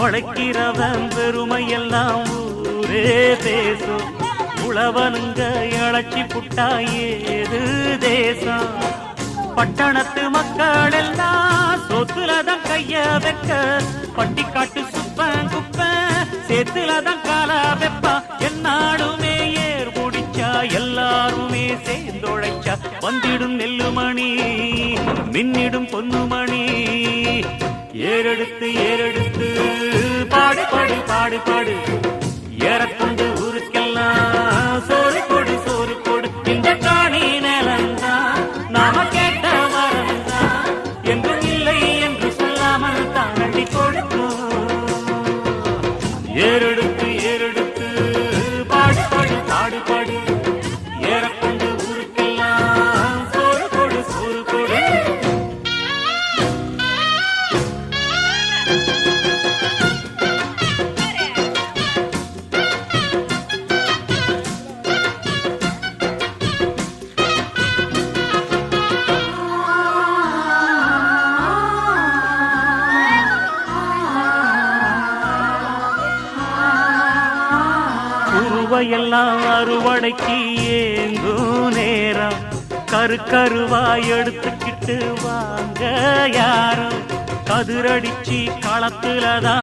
உழைக்கிறவன் பெருமையெல்லாம் ஊரே பேசும். உழவனுங்க இழைச்சி புட்டா ஏது தேசம். பட்டணத்து மக்கள் எல்லாம் சொத்துலதான் கைய வைக்க, பட்டிக்காட்டு சுப்பன் குப்பன் சேத்துலதான் கால வெப்பா. என்னாலுமே ஏர் முடிச்சா எல்லாருமே சேர்ந்தொழைச்சா வந்திடும் நெல்லுமணி மின்னிடும் பொன்னுமணி. ஏறெடுத்து ஏறெடுத்து பாடு பாடு பாடு பாடு, ஏறக்கொண்டு ஊருக்கெல்லாம் சோறு கொடு சோறு கொடு. இந்த காணி நிலந்தான் நாம கேட்ட வரந்தான், என்றும் இல்லை என்று சொல்லாமல் தான் அள்ளி கொடுக்கும். ஏறெடுத்து ஏறெடுத்து பாடு பாடு பாடு பாடு, ஏறக்கொண்டு ஊருக்கெல்லாம் சோறு கொடு சோறு கொடு. எல்லாம் அறுவடைக்கு ஏங்கும் நேரம், கருவாய் எடுத்துக்கிட்டு வாங்க யாரும். கதிரடிச்சு களத்துலதான்